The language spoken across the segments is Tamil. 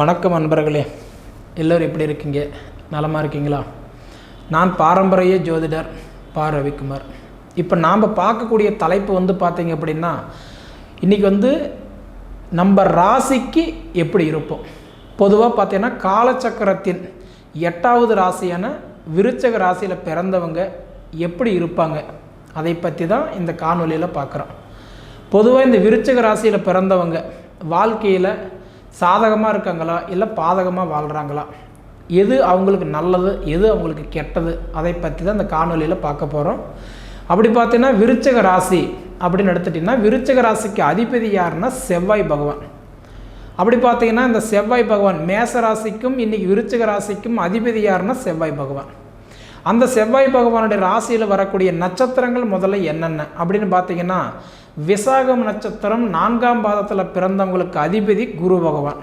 வணக்கம் நண்பர்களே, எல்லோரும் எப்படி இருக்கீங்க? நலமாக இருக்கீங்களா? நான் பாரம்பரிய ஜோதிடர் பா. ரவிக்குமார். இப்போ நாம் பார்க்கக்கூடிய தலைப்பு பார்த்தீங்க அப்படின்னா, இன்றைக்கி நம்ம ராசிக்கு எப்படி இருப்போம். பொதுவாக பார்த்தீங்கன்னா காலச்சக்கரத்தின் 8வது ராசியான விருச்சக ராசியில் பிறந்தவங்க எப்படி இருப்பாங்க, அதை பற்றி தான் இந்த காணொலியில் பார்க்குறோம். பொதுவாக இந்த விருச்சக ராசியில் பிறந்தவங்க வாழ்க்கையில் சாதகமாக இருக்காங்களா இல்லை பாதகமாக வாழ்கிறாங்களா, எது அவங்களுக்கு நல்லது எது அவங்களுக்கு கெட்டது, அதை பற்றி தான் இந்த காணொலியில் பார்க்க போகிறோம். அப்படி பார்த்தீங்கன்னா விருச்சக ராசி அப்படின்னு எடுத்துட்டிங்கன்னா, விருச்சக ராசிக்கு அதிபதி யாருன்னா செவ்வாய் பகவான். அப்படி பார்த்தீங்கன்னா இந்த செவ்வாய் பகவான் மேச ராசிக்கும் இன்றைக்கி விருச்சக ராசிக்கும் அதிபதி யாருன்னா செவ்வாய் பகவான். அந்த செவ்வாய் பகவானுடைய ராசியில் வரக்கூடிய நட்சத்திரங்கள் முதல்ல என்னென்ன அப்படின்னு பார்த்தீங்கன்னா, விசாகம் நட்சத்திரம் 4ஆம் பாதத்தில் பிறந்தவங்களுக்கு அதிபதி குரு பகவான்.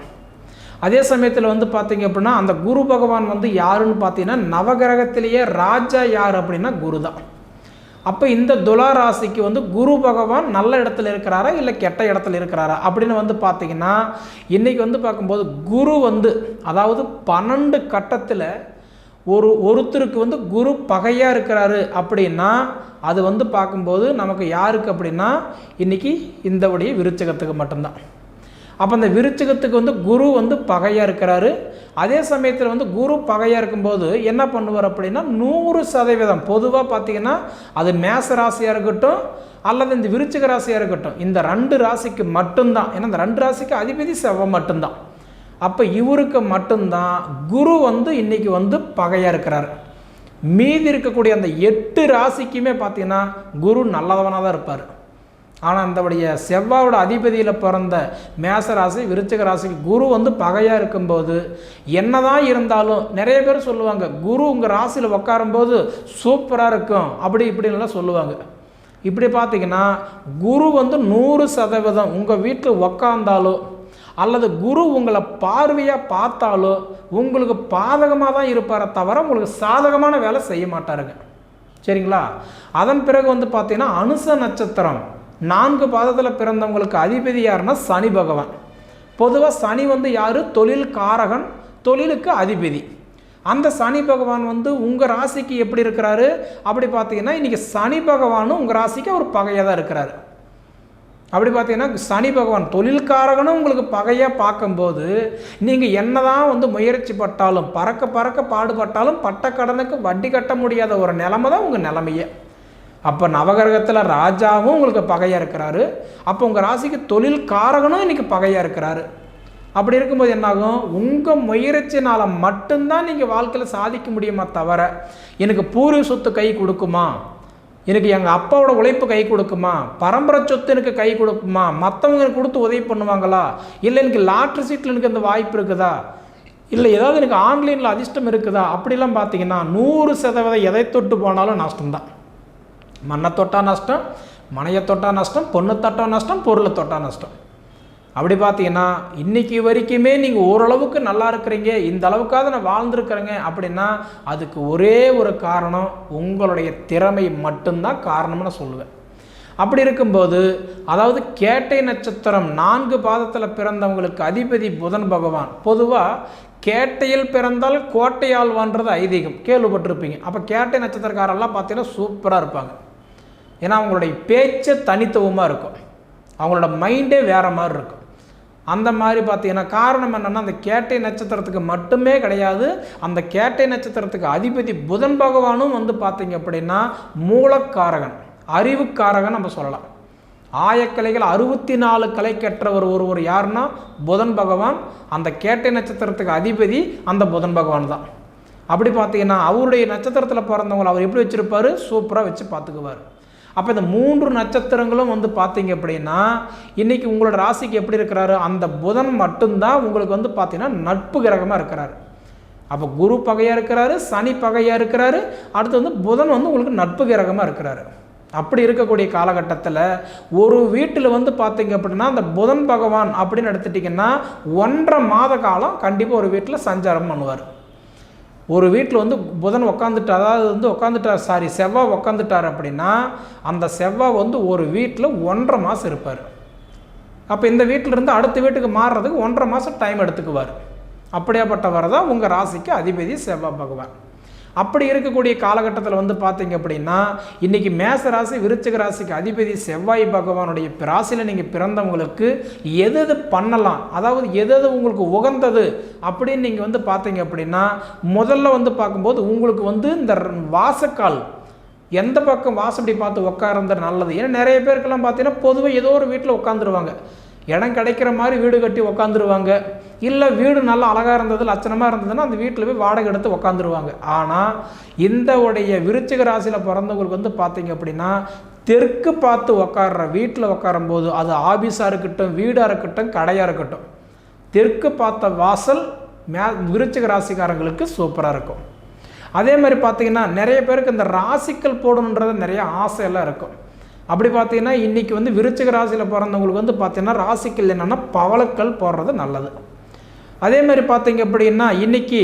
அதே சமயத்தில் பார்த்தீங்க அப்படின்னா அந்த குரு பகவான் யாருன்னு பார்த்தீங்கன்னா, நவகிரகத்திலேயே ராஜா யார் அப்படின்னா குரு தான். அப்போ இந்த துலா ராசிக்கு குரு பகவான் நல்ல இடத்துல இருக்கிறாரா இல்லை கெட்ட இடத்துல இருக்கிறாரா அப்படின்னு பார்த்தீங்கன்னா, இன்றைக்கி பார்க்கும்போது குரு அதாவது 12 கட்டத்தில் ஒருத்தருக்கு குரு பகையாக இருக்கிறாரு அப்படின்னா, அது பார்க்கும்போது நமக்கு யாருக்கு அப்படின்னா இன்றைக்கி இந்தவுடைய விருச்சகத்துக்கு மட்டும்தான். அப்போ அந்த விருச்சகத்துக்கு குரு பகையாக இருக்கிறாரு. அதே சமயத்தில் குரு பகையாக இருக்கும்போது என்ன பண்ணுவார் அப்படின்னா, 100% பொதுவாக பார்த்திங்கன்னா அது மேச ராசியாக இருக்கட்டும் அல்லது இந்த விருச்சக ராசியாக இருக்கட்டும், இந்த 2 ராசிக்கு மட்டும்தான். ஏன்னா இந்த 2 ராசிக்கு அதிபதி செவ்வாய் மட்டும்தான். அப்போ இவருக்கு மட்டும்தான் குரு இன்றைக்கி பகையாக இருக்கிறார். மீதி இருக்கக்கூடிய அந்த 8 ராசிக்குமே பார்த்திங்கன்னா குரு நல்லவனாக தான் இருப்பார். ஆனால் அந்தவுடைய செவ்வாயோட அதிபதியில் பிறந்த மேச ராசி விருச்சிக ராசிக்கு குரு பகையாக இருக்கும்போது என்னதான் இருந்தாலும் நிறைய பேர் சொல்லுவாங்க, குரு உங்கள் ராசியில் உட்காரும்போது சூப்பராக இருக்கும் அப்படி இப்படின்லாம் சொல்லுவாங்க. இப்படி பார்த்திங்கன்னா குரு 100% உங்கள் வீட்டில் உக்காந்தாலோ அல்லது குரு உங்களை பார்வையாக பார்த்தாலோ உங்களுக்கு பாதகமாக தான் இருப்பாரை தவிர உங்களுக்கு சாதகமான வேலை செய்ய மாட்டாருங்க. சரிங்களா? அதன் பிறகு பார்த்தீங்கன்னா அனுச நட்சத்திரம் 4 பாதத்தில் பிறந்தவங்களுக்கு அதிபதி யாருன்னா சனி பகவான். பொதுவாக சனி யார்? தொழில் காரகன், தொழிலுக்கு அதிபதி. அந்த சனி பகவான் உங்கள் ராசிக்கு எப்படி இருக்கிறாரு அப்படி பார்த்தீங்கன்னா, இன்றைக்கி சனி பகவானும் உங்கள் ராசிக்கு அவர் பகையாக தான் இருக்கிறாரு. அப்படி பார்த்தீங்கன்னா சனி பகவான் தொழில்காரகனும் உங்களுக்கு பகையாக பார்க்கும்போது நீங்கள் என்ன தான் முயற்சி பட்டாலும் பறக்க பாடுபட்டாலும் பட்ட கடனுக்கு வட்டி கட்ட முடியாத ஒரு நிலைமை தான் உங்கள் நிலைமையே. அப்போ நவகிரகத்தில் ராஜாவும் உங்களுக்கு பகையாக இருக்கிறாரு. அப்போ உங்கள் ராசிக்கு தொழில்காரகனும் இன்றைக்கி பகையாக இருக்கிறாரு. அப்படி இருக்கும்போது என்னாகும், உங்கள் முயற்சினால் மட்டும்தான் நீங்கள் வாழ்க்கையில் சாதிக்க முடியுமா தவிர எனக்கு பூர்வீக சொத்து கை கொடுக்குமா, எனக்கு எங்கள் அப்பாவோட உழைப்பு கை கொடுக்குமா, பரம்பரை சொத்து எனக்கு கை கொடுக்குமா, மற்றவங்க எனக்கு கொடுத்து உதவி பண்ணுவாங்களா, இல்லை எனக்கு லாட்ரி சீட்டில் எனக்கு அந்த வாய்ப்பு இருக்குதா, இல்லை ஏதாவது எனக்கு ஆன்லைனில் அதிர்ஷ்டம் இருக்குதா, அப்படிலாம் பார்த்தீங்கன்னா 100% எதை தொட்டு போனாலும் நஷ்டம்தான். மண்ணை தொட்டால் நஷ்டம், மனையை தொட்டால் நஷ்டம், பொண்ணு தொட்டால் நஷ்டம், பொருளை தொட்டால் நஷ்டம். அப்படி பார்த்தீங்கன்னா இன்றைக்கி வரைக்குமே நீங்கள் ஓரளவுக்கு நல்லா இருக்கிறீங்க, இந்த அளவுக்காவது நான் வாழ்ந்துருக்கிறேங்க அப்படின்னா அதுக்கு ஒரே ஒரு காரணம் உங்களுடைய திறமை மட்டும்தான் காரணம்னு நான் சொல்லுவேன். அப்படி இருக்கும்போது அதாவது கேட்டை நட்சத்திரம் 4 பாதத்தில் பிறந்தவங்களுக்கு அதிபதி புதன் பகவான். பொதுவாக கேட்டையில் பிறந்தால் கோட்டையால் வாழ்ன்றது ஐதீகம், கேள்விப்பட்டிருப்பீங்க. அப்போ கேட்டை நட்சத்திரக்காரெல்லாம் பார்த்தீங்கன்னா சூப்பராக இருப்பாங்க. ஏன்னா அவங்களுடைய பேச்சு தனித்துவமாக இருக்கும், அவங்களோட மைண்டே வேறு மாதிரி இருக்கும். அந்த மாதிரி பார்த்தீங்கன்னா காரணம் என்னென்னா, அந்த கேட்டை நட்சத்திரத்துக்கு மட்டுமே கிடையாது, அந்த கேட்டை நட்சத்திரத்துக்கு அதிபதி புதன் பகவானும் பார்த்தீங்க அப்படின்னா மூலக்காரகன், அறிவுக்காரகன் நம்ம சொல்லலாம். ஆயக்கலைகள் 64 கலை கற்றவர் ஒருவர் யாருன்னா புதன் பகவான். அந்த கேட்டை நட்சத்திரத்துக்கு அதிபதி அந்த புதன் பகவான் தான். அப்படி பார்த்தீங்கன்னா அவருடைய நட்சத்திரத்தில் பிறந்தவங்களை அவர் எப்படி வச்சுருப்பார், சூப்பராக வச்சு பார்த்துக்குவார். அப்போ இந்த 3 நட்சத்திரங்களும் பார்த்தீங்க அப்படின்னா இன்றைக்கி உங்களோட ராசிக்கு எப்படி இருக்கிறாரு, அந்த புதன் மட்டும்தான் உங்களுக்கு பார்த்தீங்கன்னா நட்பு கிரகமாக இருக்கிறாரு. அப்போ குரு பகையாக இருக்கிறாரு, சனி பகையாக இருக்கிறாரு, அடுத்து புதன் உங்களுக்கு நட்பு கிரகமாக இருக்கிறாரு. அப்படி இருக்கக்கூடிய காலகட்டத்தில் ஒரு வீட்டில் பார்த்தீங்க அப்படின்னா அந்த புதன் பகவான் அப்படின்னு எடுத்துட்டிங்கன்னா 1.5 மாத காலம் கண்டிப்பாக ஒரு வீட்டில் சஞ்சாரம் பண்ணுவார். ஒரு வீட்டில் புதன் உட்காந்துட்டார், அதாவது செவ்வாய் உட்காந்துட்டார் அப்படின்னா அந்த செவ்வாய் ஒரு வீட்டில் 1.5 மாதம் இருப்பார். அப்போ இந்த வீட்டிலிருந்து அடுத்த வீட்டுக்கு மாறுறதுக்கு 1.5 மாதம் டைம் எடுத்துக்குவார். அப்படியாப்பட்டவர் தான் உங்கள் ராசிக்கு அதிபதி செவ்வாய் பகவான். அப்படி இருக்கக்கூடிய காலகட்டத்தில் வந்து பார்த்தீங்க அப்படின்னா இன்றைக்கி மேச ராசி விருச்சிக ராசிக்கு அதிபதி செவ்வாய் பகவானுடைய ராசியில் நீங்கள் பிறந்தவங்களுக்கு எது எது பண்ணலாம், அதாவது எது எது உங்களுக்கு உகந்தது அப்படின்னு நீங்கள் வந்து பார்த்தீங்க அப்படின்னா முதல்ல வந்து பார்க்கும்போது உங்களுக்கு வந்து இந்த வாசக்கால் எந்த பக்கம் வாசப்படி பார்த்து உட்கார்றது நல்லது. ஏன்னா நிறைய பேருக்கெல்லாம் பார்த்தீங்கன்னா பொதுவாக ஏதோ ஒரு வீட்டில் உட்காந்துருவாங்க, இடம் கிடைக்கிற மாதிரி வீடு கட்டி உக்காந்துருவாங்க. இல்லை வீடு நல்லா அழகாக இருந்தது லட்சணமாக இருந்ததுன்னா அந்த வீட்டில் போய் வாடகை எடுத்து உக்காந்துருவாங்க. ஆனால் இந்த உடைய விருச்சிக ராசியில் பிறந்தவங்களுக்கு வந்து பார்த்தீங்க அப்படின்னா தெற்கு பார்த்து உக்காடுற வீட்டில் உட்காரும்போது அது ஆபீஸாக இருக்கட்டும், வீடாக இருக்கட்டும், கடையாக இருக்கட்டும், தெற்கு பார்த்த வாசல் விருச்சிக ராசிக்காரங்களுக்கு சூப்பராக இருக்கும். அதே மாதிரி பார்த்தீங்கன்னா நிறைய பேருக்கு இந்த ராசிக்கல் போடணுன்றது நிறைய ஆசையெல்லாம் இருக்கும். அப்படி பார்த்தீங்கன்னா இன்றைக்கி வந்து விருச்சிக ராசியில் பிறந்தவங்களுக்கு வந்து பார்த்தீங்கன்னா ராசிக்கல் என்னென்னா பவளக்கல் போடுறது நல்லது. அதே மாதிரி பார்த்தீங்க அப்படின்னா இன்றைக்கி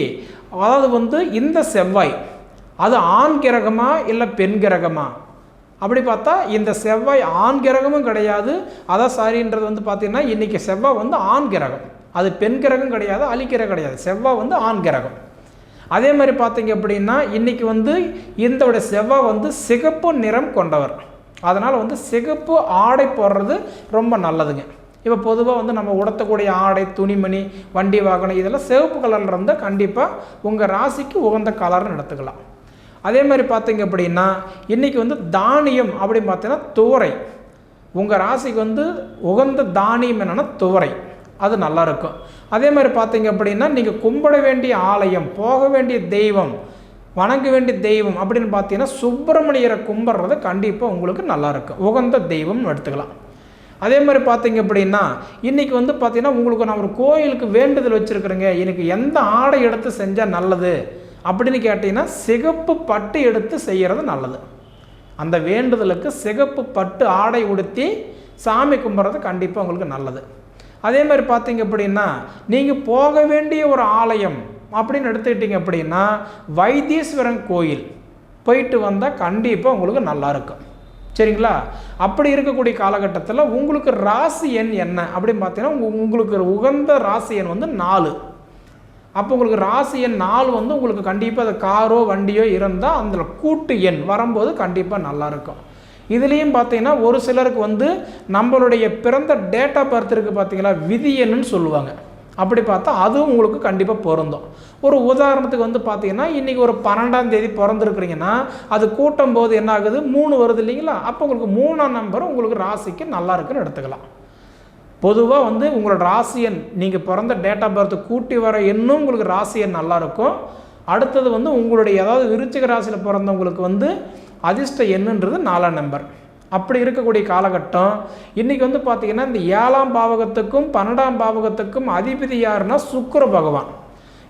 அதாவது வந்து இந்த செவ்வாய் அது ஆண் கிரகமா இல்லை பெண் கிரகமா அப்படி பார்த்தா இந்த செவ்வாய் ஆண் கிரகமும் கிடையாது. அதான் சாரின்றது வந்து பார்த்தீங்கன்னா இன்றைக்கி செவ்வாய் வந்து ஆண் கிரகம், அது பெண் கிரகம் கிடையாது, அலிக்கிரகம் கிடையாது, செவ்வாய் வந்து ஆண் கிரகம். அதே மாதிரி பார்த்தீங்க அப்படின்னா இன்றைக்கி வந்து இந்த செவ்வாய் வந்து சிகப்பு நிறம் கொண்டவர், அதனால் வந்து சிகப்பு ஆடை போடுறது ரொம்ப நல்லதுங்க. இப்போ பொதுவாக வந்து நம்ம உடுத்தக்கூடிய ஆடை, துணிமணி, வண்டி வாகனம் இதெல்லாம் சிவப்பு கலரில் இருந்தால் கண்டிப்பாக உங்கள் ராசிக்கு உகந்த கலர்னு எடுத்துக்கலாம். அதே மாதிரி பார்த்தீங்க அப்படின்னா இன்றைக்கி வந்து தானியம் அப்படின்னு பார்த்தீங்கன்னா துவரை, உங்கள் ராசிக்கு வந்து உகந்த தானியம் என்னென்னா துவரை, அது நல்லாயிருக்கும். அதே மாதிரி பார்த்தீங்க அப்படின்னா நீங்கள் கும்பிட வேண்டிய ஆலயம், போக வேண்டிய தெய்வம், வணங்க வேண்டிய தெய்வம் அப்படின்னு பார்த்தீங்கன்னா சுப்பிரமணியரை கும்பிட்றது கண்டிப்பாக உங்களுக்கு நல்லாயிருக்கும், உகந்த தெய்வம்னு எடுத்துக்கலாம். அதே மாதிரி பார்த்தீங்க அப்படின்னா இன்றைக்கி வந்து பார்த்தீங்கன்னா உங்களுக்கு நான் ஒரு கோயிலுக்கு வேண்டுதல் வச்சுருக்குறேங்க, எனக்கு எந்த ஆடை எடுத்து செஞ்சால் நல்லது அப்படின்னு கேட்டிங்கன்னா சிகப்பு பட்டு எடுத்து செய்கிறது நல்லது. அந்த வேண்டுதலுக்கு சிகப்பு பட்டு ஆடை உடுத்தி சாமி கும்பிட்றது கண்டிப்பாக உங்களுக்கு நல்லது. அதே மாதிரி பார்த்தீங்க அப்படின்னா நீங்கள் போக வேண்டிய ஒரு ஆலயம் அப்படின்னு எடுத்துக்கிட்டிங்க அப்படின்னா வைத்தீஸ்வரன் கோயில் போயிட்டு வந்தால் கண்டிப்பாக உங்களுக்கு நல்லாயிருக்கும். சரிங்களா? அப்படி இருக்கக்கூடிய காலகட்டத்தில் உங்களுக்கு ராசி எண் என்ன அப்படின்னு பார்த்தீங்கன்னா உங்களுக்கு உகந்த ராசி எண் வந்து 4. அப்போ உங்களுக்கு ராசி எண் 4 வந்து உங்களுக்கு கண்டிப்பாக அது காரோ வண்டியோ இருந்தால் அந்த கூட்டு எண் வரும்போது கண்டிப்பாக நல்லாயிருக்கும். இதுலேயும் பார்த்தீங்கன்னா ஒரு சிலருக்கு வந்து நம்மளுடைய பிறந்த டேட் ஆஃப் பர்த் இருக்குது பார்த்தீங்களா, விதி எண்ணுன்னு சொல்லுவாங்க. அப்படி பார்த்தா அதுவும் உங்களுக்கு கண்டிப்பாக பொருந்தும். ஒரு உதாரணத்துக்கு வந்து பார்த்தீங்கன்னா இன்றைக்கி ஒரு 12ஆம் தேதி பிறந்திருக்கிறீங்கன்னா அது கூட்டும் போது என்ன ஆகுது 3 வருது இல்லைங்களா, அப்போ உங்களுக்கு 3ஆம் நம்பர் உங்களுக்கு ராசிக்கு நல்லா இருக்குன்னு எடுத்துக்கலாம். பொதுவாக வந்து உங்களோட ராசி எண் நீங்கள் பிறந்த டேட் ஆஃப் பர்த் கூட்டி வர எண்ணும் உங்களுக்கு ராசி எண் நல்லாயிருக்கும். அடுத்தது வந்து உங்களுடைய அதாவது விருச்சிக ராசியில் பிறந்தவங்களுக்கு வந்து அதிர்ஷ்ட எண்ணுன்றது 4ஆம் நம்பர். அப்படி இருக்கக்கூடிய காலகட்டம் இன்றைக்கி வந்து பார்த்திங்கன்னா இந்த 7ஆம் பாவகத்துக்கும் 12ஆம் பாவகத்துக்கும் அதிபதி யாருன்னா சுக்கிர பகவான்.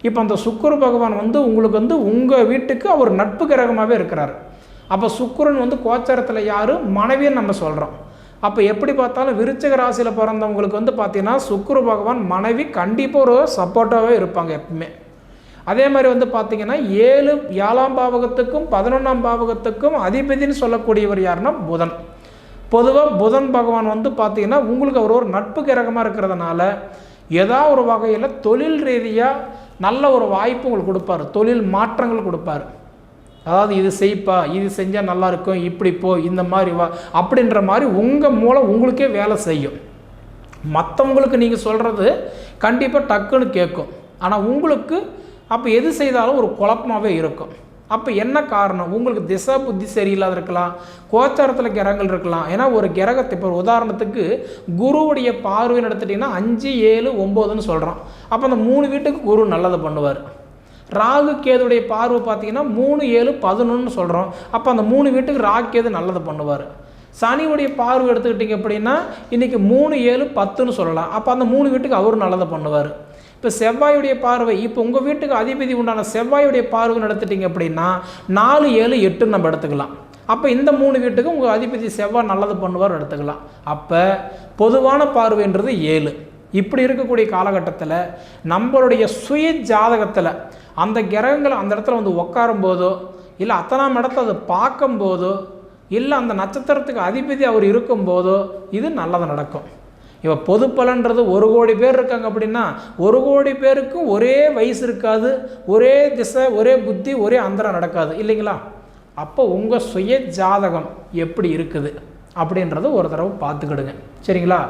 இப்போ அந்த சுக்கிர பகவான் வந்து உங்களுக்கு வந்து உங்கள் வீட்டுக்கு அவர் நட்பு கிரகமாகவே இருக்கிறார். அப்போ சுக்கிரன் வந்து கோச்சாரத்தில் யார் மனைவின்னு நம்ம சொல்கிறோம். அப்போ எப்படி பார்த்தாலும் விருச்சிக ராசியில் பிறந்தவங்களுக்கு வந்து பார்த்திங்கன்னா சுக்கிர பகவான் மனைவி கண்டிப்பாக ஒரு சப்போர்ட்டாகவே இருப்பாங்க எப்பவுமே. அதே மாதிரி வந்து பார்த்திங்கன்னா 7ஆம் பாவகத்துக்கும் 11ஆம் பாவகத்துக்கும் அதிபதினு சொல்லக்கூடியவர் யாருன்னா புதன். பொதுவாக புதன் பகவான் வந்து பார்த்திங்கன்னா உங்களுக்கு அவர் ஒரு நட்பு கிரகமாக இருக்கிறதுனால ஏதாவது ஒரு வகையில் தொழில் ரீதியாக நல்ல ஒரு வாய்ப்பு உங்களுக்கு கொடுப்பார், தொழில் மாற்றங்கள் கொடுப்பார். அதாவது இது செய்ப்பா, இது செஞ்சால் நல்லாயிருக்கும், இப்படி போ, இந்த மாதிரி வா அப்படின்ற மாதிரி உங்கள் மூலம் உங்களுக்கே வேலை செய்யும். மற்றவங்களுக்கு நீங்கள் சொல்கிறது கண்டிப்பாக டக்குன்னு கேட்கும், ஆனால் உங்களுக்கு அப்போ எது செய்தாலும் ஒரு குழப்பமாகவே இருக்கும். அப்போ என்ன காரணம், உங்களுக்கு திசை புத்தி சரியில்லாத இருக்கலாம், கோச்சாரத்தில் கிரகங்கள் இருக்கலாம். ஏன்னா ஒரு கிரகத்தை இப்போ உதாரணத்துக்கு குருவுடைய பார்வைன்னு எடுத்துட்டிங்கன்னா 5, 7, 9ன்னு சொல்கிறோம். அப்போ அந்த 3 வீட்டுக்கு குரு நல்லது பண்ணுவார். ராகு கேதுடைய பார்வை பார்த்தீங்கன்னா 3, 7, 11ன்னு சொல்கிறோம். அப்போ அந்த 3 வீட்டுக்கு ராகு கேது நல்லது பண்ணுவார். சனியுடைய பார்வை எடுத்துக்கிட்டிங்க அப்படின்னா இன்றைக்கி 3, 7, 10ன்னு சொல்லலாம். அப்போ அந்த 3 வீட்டுக்கு அவரும் நல்லது பண்ணுவார். இப்போ செவ்வாயுடைய பார்வை, இப்போ உங்கள் வீட்டுக்கு அதிபதி உண்டான செவ்வாயுடைய பார்வைன்னு எடுத்துட்டிங்க அப்படின்னா 4, 7, 8ன்னு நம்ம எடுத்துக்கலாம். அப்போ இந்த 3 வீட்டுக்கு உங்கள் அதிபதி செவ்வாய் நல்லது பண்ணுவார் எடுத்துக்கலாம். அப்போ பொதுவான பார்வைன்றது 7. இப்படி இருக்கக்கூடிய காலகட்டத்தில் நம்மளுடைய சுய ஜாதகத்தில் அந்த கிரகங்களை அந்த இடத்துல வந்து உட்காரும் போதோ இல்லை அத்தனாம் இடத்த அதை பார்க்கும் போதோ இல்லை அந்த நட்சத்திரத்துக்கு அதிபதி அவர் இருக்கும்போதோ இது நல்லது நடக்கும். இப்போ பொது பலன்றது 1 கோடி பேர் இருக்காங்க அப்படின்னா 1 கோடி பேருக்கும் ஒரே வயசு இருக்காது, ஒரே திசை, ஒரே புத்தி, ஒரே அந்தரம் நடக்காது இல்லைங்களா? அப்போ உங்கள் சுய ஜாதகம் எப்படி இருக்குது அப்படின்றத ஒரு தடவை பார்த்துக்கிடுங்க, சரிங்களா?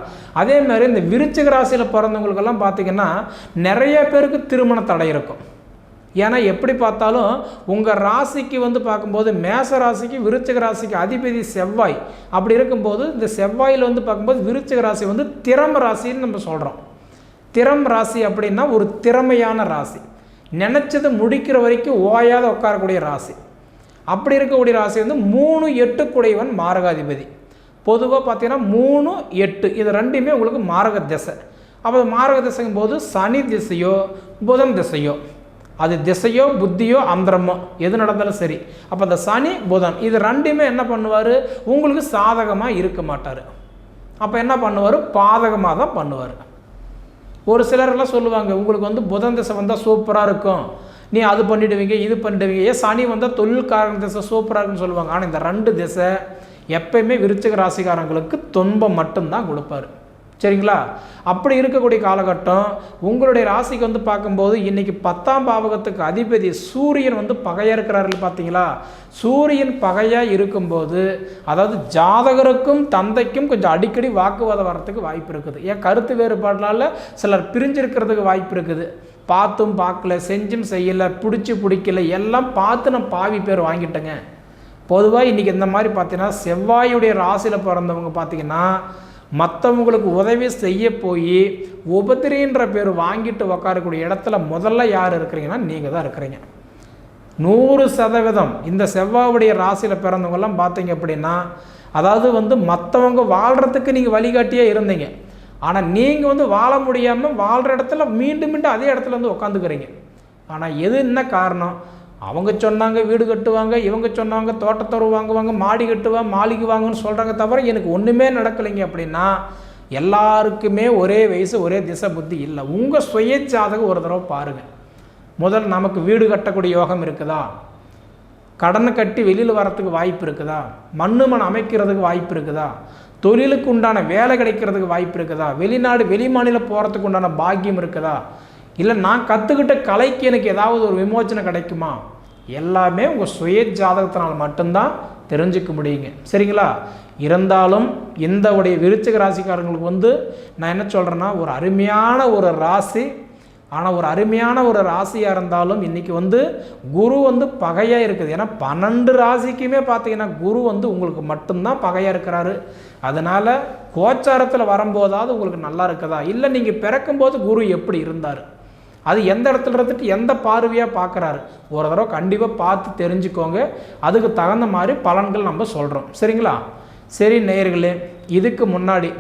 அதே மாதிரி இந்த விருச்சிக ராசியில் பிறந்தவங்களுக்கெல்லாம் பார்த்திங்கன்னா நிறைய பேருக்கு திருமண தடை இருக்கும். ஏன்னா எப்படி பார்த்தாலும் உங்கள் ராசிக்கு வந்து பார்க்கும்போது மேச ராசிக்கு விருச்சிக ராசிக்கு அதிபதி செவ்வாய். அப்படி இருக்கும்போது இந்த செவ்வாயில் வந்து பார்க்கும்போது விருச்சிக ராசி வந்து திறம ராசின்னு நம்ம சொல்கிறோம். திறம் ராசி அப்படின்னா ஒரு திறமையான ராசி, நினச்சது முடிக்கிற வரைக்கும் ஓயாத உட்காரக்கூடிய ராசி. அப்படி இருக்கக்கூடிய ராசி வந்து 3, 8 குடையவன் மாரகாதிபதி. பொதுவாக பார்த்தீங்கன்னா 3, 8 இது ரெண்டுமே உங்களுக்கு மாரக திசை. அப்போ மாரக திசைங்கும் போது சனி திசையோ புதன் திசையோ, அது திசையோ புத்தியோ அந்தரமோ எது நடந்தாலும் சரி, அப்போ அந்த சனி புதன் இது ரெண்டுமே என்ன பண்ணுவார், உங்களுக்கு சாதகமாக இருக்க மாட்டார். அப்போ என்ன பண்ணுவார், பாதகமாக தான் பண்ணுவார். ஒரு சிலரெல்லாம் சொல்லுவாங்க, உங்களுக்கு வந்து புதன் திசை வந்தால் சூப்பராக இருக்கும், நீ அது பண்ணிவிடுவீங்க இது பண்ணிடுவீங்க, ஏன் சனி வந்தால் தொழில்காரங்க திசை சூப்பராக இருக்குன்னு சொல்லுவாங்க. ஆனால் இந்த 2 திசை எப்பயுமே விருச்சிக ராசிக்காரங்களுக்கு துன்பம் மட்டும்தான் கொடுப்பார், சரிங்களா? அப்படி இருக்கக்கூடிய காலகட்டம் உங்களுடைய ராசிக்கு வந்து பார்க்கும்போது இன்றைக்கி 10ஆம் பாவகத்துக்கு அதிபதி சூரியன் வந்து பகையாக இருக்கிறார்கள் பார்த்தீங்களா? சூரியன் பகையாக இருக்கும்போது அதாவது ஜாதகருக்கும் தந்தைக்கும் கொஞ்சம் அடிக்கடி வாக்குவாதம் வரத்துக்கு வாய்ப்பு இருக்குது. ஏன் கருத்து வேறுபாடுனால சிலர் பிரிஞ்சிருக்கிறதுக்கு வாய்ப்பு இருக்குது. பார்த்தும் பார்க்கல, செஞ்சும் செய்யலை, பிடிக்கல, எல்லாம் பார்த்து நான் பாவி பேர் வாங்கிட்டேங்க. பொதுவாக இன்றைக்கி இந்த மாதிரி பார்த்தீங்கன்னா செவ்வாயுடைய ராசியில் பிறந்தவங்க பார்த்தீங்கன்னா மற்றவங்களுக்கு உதவி செய்ய போய் உபத்திரின்ற பேர் வாங்கிட்டு உக்காரக்கூடிய இடத்துல முதல்ல யார் இருக்கிறீங்கன்னா நீங்கள் தான் இருக்கிறீங்க 100%. இந்த செவ்வாயுடைய ராசியில் பிறந்தவங்கெல்லாம் பார்த்தீங்க அப்படின்னா அதாவது வந்து மற்றவங்க வாழ்கிறதுக்கு நீங்கள் வழிகாட்டியே இருந்தீங்க. ஆனால் நீங்கள் வந்து வாழ முடியாமல் வாழ்கிற இடத்துல மீண்டும் மீண்டும் அதே இடத்துல வந்து உட்காந்துக்கிறீங்க. ஆனால் எது என்ன காரணம், அவங்க சொன்னாங்க வீடு கட்டுவாங்க, இவங்க சொன்னாங்க தோட்டத்தோறு வாங்குவாங்க, மாடி கட்டுவாங்க, மாளிகை வாங்கன்னு சொல்கிறாங்க, தவிர எனக்கு ஒன்றுமே நடக்கலைங்க. அப்படின்னா எல்லாருக்குமே ஒரே வயசு ஒரே திசை புத்தி இல்லை. உங்கள் சுய ஜாதகம் ஒரு தடவை பாருங்கள். முதல் நமக்கு வீடு கட்டக்கூடிய யோகம் இருக்குதா, கடனை கட்டி வெளியில் வரத்துக்கு வாய்ப்பு இருக்குதா, மண் அமைக்கிறதுக்கு வாய்ப்பு இருக்குதா, தொழிலுக்கு உண்டான வேலை கிடைக்கிறதுக்கு வாய்ப்பு இருக்குதா, வெளிநாடு வெளி மாநிலம் போகிறதுக்கு உண்டான பாக்கியம் இருக்குதா, இல்லை நான் கற்றுக்கிட்ட கலைக்கு எனக்கு ஏதாவது ஒரு விமோச்சனை கிடைக்குமா, எல்லாமே உங்கள் சுய ஜாதகத்தினால் மட்டும்தான் தெரிஞ்சுக்க முடியுங்க, சரிங்களா? இருந்தாலும் இந்த உடைய விருச்சிக ராசிக்காரங்களுக்கு வந்து நான் என்ன சொல்கிறேன்னா ஒரு அருமையான ஒரு ராசி. ஆனால் ஒரு அருமையான ஒரு ராசியாக இருந்தாலும் இன்றைக்கி வந்து குரு வந்து பகையாக இருக்குது. ஏன்னா 12 ராசிக்குமே பார்த்தீங்கன்னா குரு வந்து உங்களுக்கு மட்டும்தான் பகையாக இருக்கிறாரு. அதனால் கோச்சாரத்தில் வரும்போதாவது உங்களுக்கு நல்லா இருக்குதா, இல்லை நீங்கள் பிறக்கும்போது குரு எப்படி இருந்தார், அது எந்த இடத்துல இருந்துட்டு எந்த பார்வையாக பார்க்குறாரு, ஒரு தடவை கண்டிப்பாக பார்த்து தெரிஞ்சுக்கோங்க. அதுக்கு தகுந்த மாதிரி பலன்கள் நம்ம சொல்கிறோம், சரிங்களா? சரி நேயர்களே, இதுக்கு முன்னாடி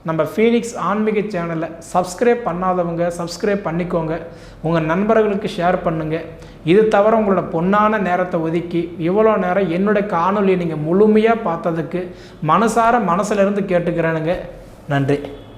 நம்ம ஃபீனிக்ஸ் ஆன்மீக சேனலை சப்ஸ்கிரைப் பண்ணாதவங்க சப்ஸ்கிரைப் பண்ணிக்கோங்க, உங்கள் நண்பர்களுக்கு ஷேர் பண்ணுங்கள். இது தவிர உங்களோட பொன்னான நேரத்தை ஒதுக்கி இவ்வளோ நேரம் என்னுடைய காணொலியை நீங்கள் முழுமையாக பார்த்ததுக்கு மனசிலிருந்து கேட்டுக்கிறேனுங்க. நன்றி.